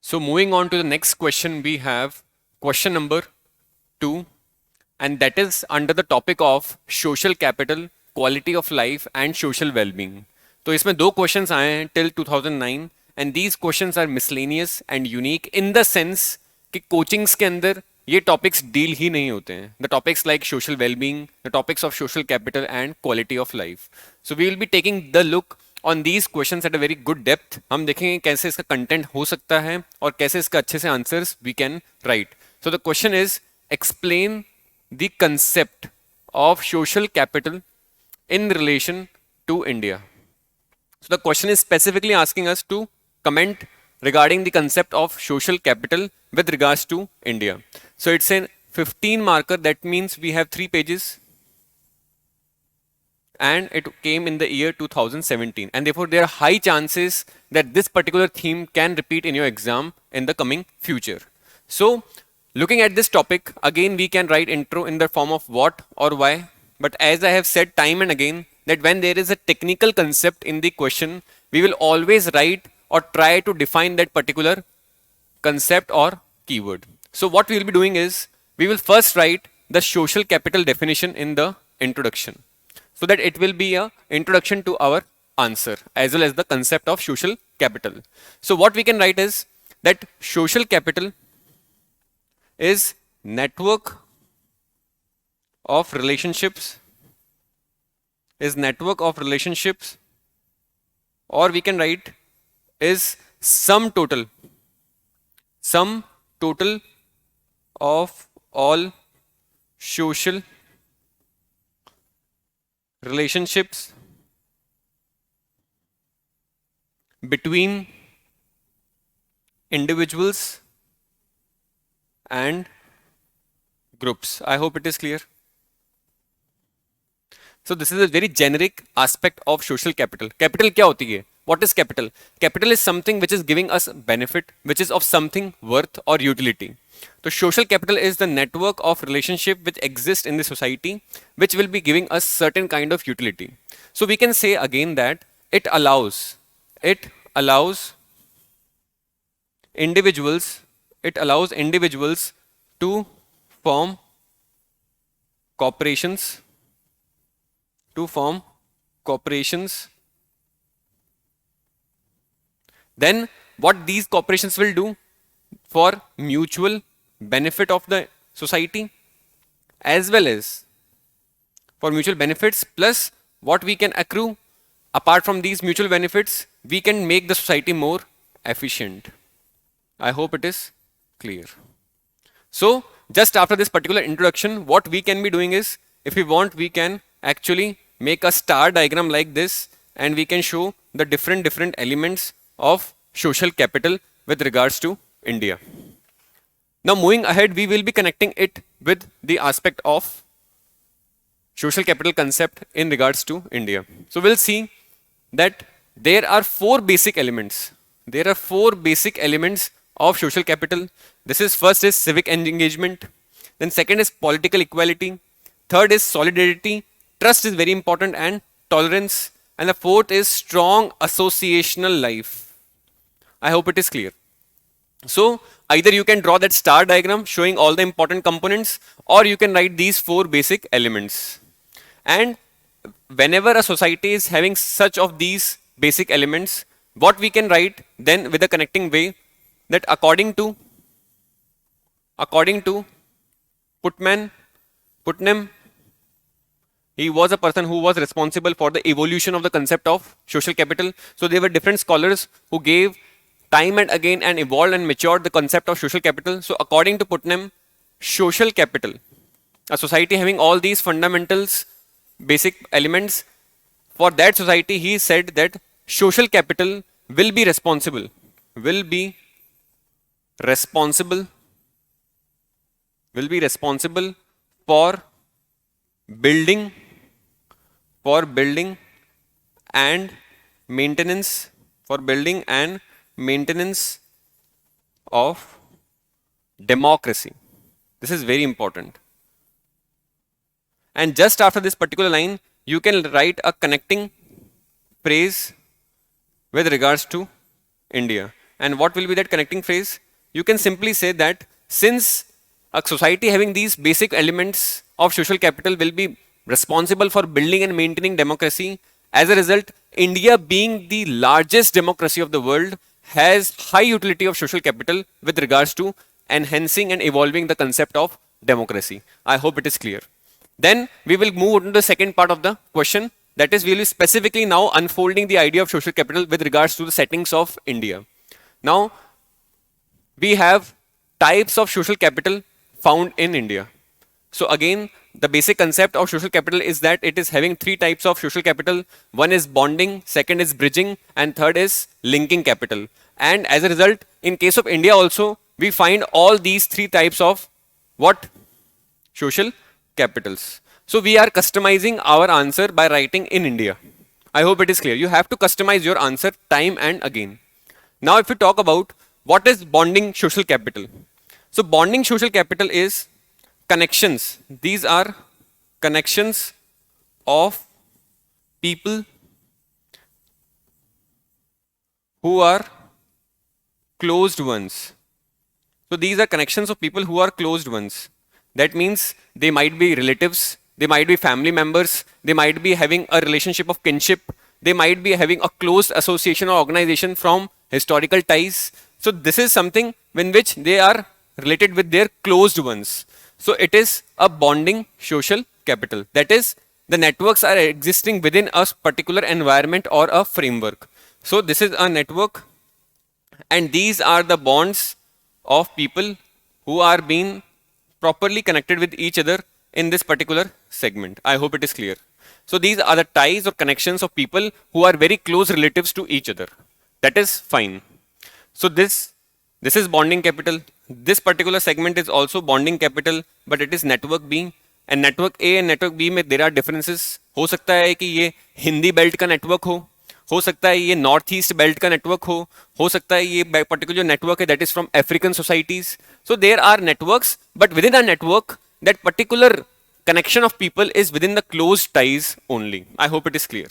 So moving on to the next question, we have question number 2, and that is under the topic of social capital, quality of life and social well-being. तो इसमें दो questions आए हैं till 2009 and these questions are miscellaneous and unique in the sense कि coachings के अंदर ये topics deal ही नहीं होते हैं. The topics like social well-being, the topics of social capital and quality of life. So we will be taking the look on these question at a very good depth. हम देखेंगे कैसे इसका content हो सकता है और कैसे इसका अच्छे से answers we can write. So the question is explain the concept of social capital in relation to India. So the question is specifically asking us to comment regarding the concept of social capital with regards to India. So it's a 15 marker, that means we have 3 pages and it came in the year 2017 and therefore there are high chances that this particular theme can repeat in your exam in the coming future. So looking at this topic, again we can write intro in the form of what or why. But as I have said time and again that when there is a technical concept in the question, we will always write or try to define that particular concept or keyword. So what we will be doing is we will first write the social capital definition in the introduction, so that it will be a introduction to our answer as well as the concept of social capital. So what we can write is that social capital is network of relationships, or we can write is sum total of all social relationships between individuals and groups. I hope it is clear. So this is a very generic aspect of social capital. Capital क्या होती है? What is capital? Capital is something which is giving us benefit, which is of something worth or utility. So social capital is the network of relationship which exists in the society, which will be giving us certain kind of utility. So we can say again that it allows individuals to form corporations, then what these corporations will do for mutual benefit of the society, as well as for mutual benefits, plus what we can accrue apart from these mutual benefits, we can make the society more efficient. I hope it is clear. So just after this particular introduction, what we can be doing is, if we want, we can actually make a star diagram like this and we can show the different elements of social capital with regards to India. Now moving ahead, we will be connecting it with the aspect of social capital concept in regards to India. So we'll see that there are 4 basic elements. There are 4 basic elements of social capital. This is first is civic engagement, then second is political equality, third is solidarity, trust is very important, and tolerance, and the fourth is strong associational life. I hope it is clear. So either you can draw that star diagram showing all the important components, or you can write these 4 basic elements. And whenever a society is having such of these basic elements, what we can write then with a connecting way, that according to Putnam, he was a person who was responsible for the evolution of the concept of social capital. So there were different scholars who gave time and again and evolved and matured the concept of social capital. So according to Putnam, social capital, a society having all these fundamentals, basic elements, for that society he said that social capital will be responsible for building and maintenance of democracy. This is very important. And just after this particular line, you can write a connecting phrase with regards to India. And what will be that connecting phrase? You can simply say that since a society having these basic elements of social capital will be responsible for building and maintaining democracy, as a result, India being the largest democracy of the world has high utility of social capital with regards to enhancing and evolving the concept of democracy. I hope it is clear. Then we will move on to the second part of the question. That is, we will be specifically now unfolding the idea of social capital with regards to the settings of India. Now, we have types of social capital found in India. So again, the basic concept of social capital is that it is having three types of social capital. One is bonding, second is bridging, and third is linking capital. And as a result, in case of India also, we find all these three types of what? Social capitals. So we are customizing our answer by writing in India. I hope it is clear. You have to customize your answer time and again. Now if we talk about what is bonding social capital. So bonding social capital is connections. These are connections of people who are closed ones. So these are connections of people who are closed ones. That means they might be relatives, they might be family members, they might be having a relationship of kinship, they might be having a close association or organization from historical ties. So this is something in which they are related with their closed ones. So it is a bonding social capital. That is, the networks are existing within a particular environment or a framework. So this is a network, and these are the bonds of people who are being properly connected with each other in this particular segment. I hope it is clear. So these are the ties or connections of people who are very close relatives to each other. That is fine. So this is bonding capital. This particular segment is also bonding capital, but it is network B. And network A and network B में there are differences. हो सकता है कि ये Hindi belt का network हो सकता है ये नॉर्थ ईस्ट बेल्ट का नेटवर्क हो सकता है ये पर्टिकुलर जो नेटवर्क है that is from African societies. So there are networks, but within a network that particular connection of people is within the closed ties only. I hope it is clear.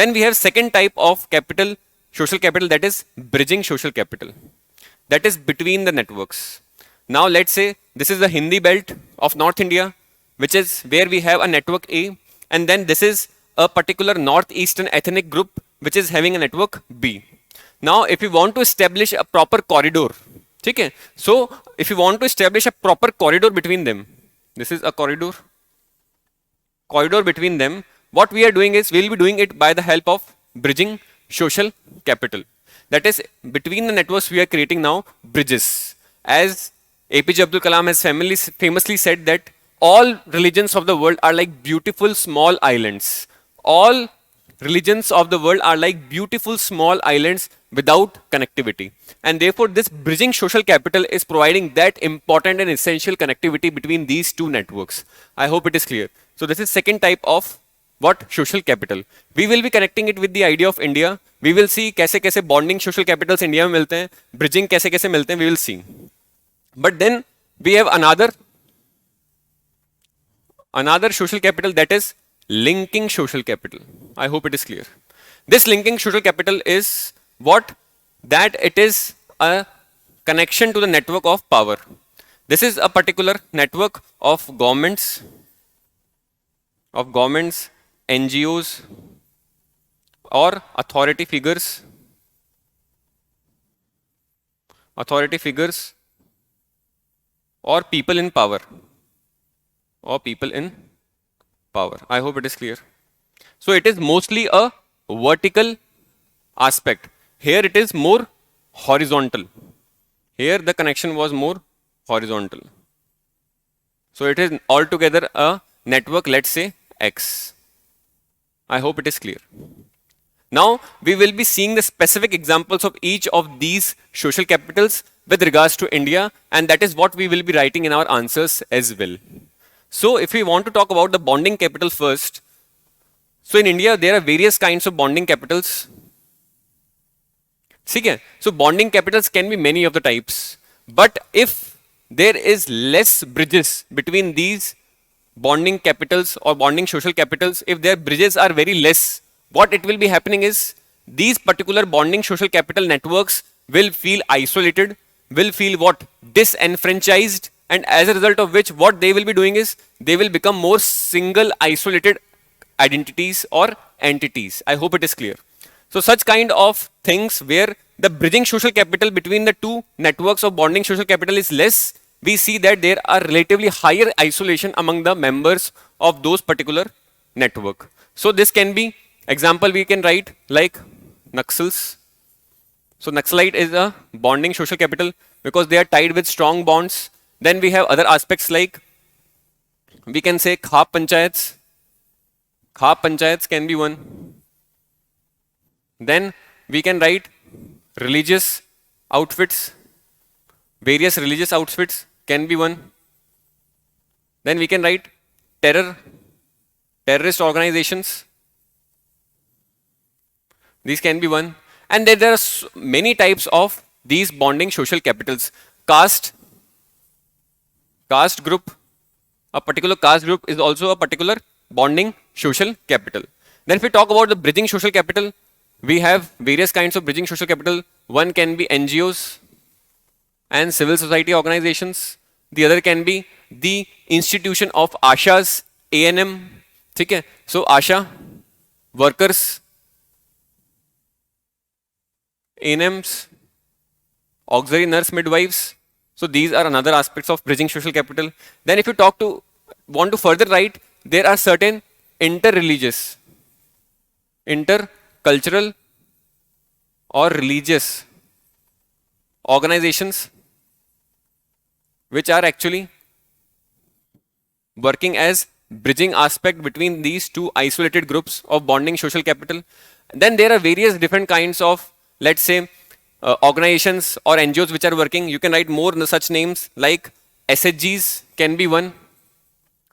Then we have second type of capital, social capital, that is bridging social capital. That is between the networks. Now let's say this is the Hindi belt of North India, which is where we have a network A, and then this is a particular northeastern ethnic group which is having a network B. Now if we want to establish a proper corridor, okay? So if you want to establish a proper corridor between them, this is a corridor between them, what we are doing is we will be doing it by the help of bridging social capital. That is, between the networks we are creating now bridges. As APJ Abdul Kalam has famously said that all religions of the world are like beautiful small islands. All religions of the world are like beautiful small islands without connectivity. And therefore this bridging social capital is providing that important and essential connectivity between these two networks. I hope it is clear. So this is second type of what? Social capital. We will be connecting it with the idea of India. We will see कैसे कैसे bonding social capitals India में मिलते हैं, bridging कैसे कैसे मिलते हैं, we will see. But then we have another social capital, that is linking social capital. I hope it is clear. This linking social capital is what? That it is a connection to the network of power. This is a particular network of governments, NGOs, or authority figures, or people in power, I hope it is clear. So it is mostly a vertical aspect. Here it is more horizontal. Here the connection was more horizontal. So it is altogether a network, let's say X. I hope it is clear. Now we will be seeing the specific examples of each of these social capitals with regards to India, and that is what we will be writing in our answers as well. So if we want to talk about the bonding capital first, so in India there are various kinds of bonding capitals. So bonding capitals can be many of the types, but if there is less bridges between these bonding capitals or bonding social capitals, if their bridges are very less, what it will be happening is these particular bonding social capital networks will feel isolated, will feel what? Disenfranchised, and as a result of which, what they will be doing is they will become more single isolated identities or entities. I hope it is clear. So such kind of things where the bridging social capital between the two networks of bonding social capital is less, we see that there are relatively higher isolation among the members of those particular network. So this can be example we can write like Naxals. So Naxalite is a bonding social capital because they are tied with strong bonds. Then we have other aspects like we can say Khap Panchayats. Khap Panchayats can be one. Then we can write religious outfits. Various religious outfits can be one. Then we can write terrorist organizations. These can be one. And then there are many types of these bonding social capitals. Caste group, a particular caste group is also a particular bonding social capital. Then if we talk about the bridging social capital, we have various kinds of bridging social capital. One can be NGOs and civil society organizations. The other can be the institution of ASHAs, ANM. Okay? So ASHA, workers, ANMs, auxiliary nurse midwives. So these are another aspects of bridging social capital. Then if you want to further write, there are certain interreligious, intercultural or religious organizations which are actually working as bridging aspect between these two isolated groups of bonding social capital. Then there are various different kinds of, let's say, organizations or NGOs which are working. You can write more such names like SHGs can be one,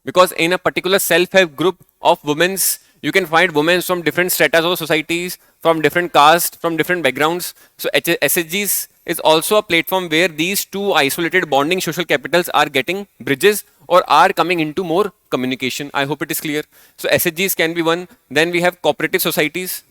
because in a particular self-help group of women's, you can find women from different stratas of societies, from different castes, from different backgrounds. So SHGs is also a platform where these two isolated bonding social capitals are getting bridges or are coming into more communication. I hope it is clear. So SHGs can be one. Then we have cooperative societies.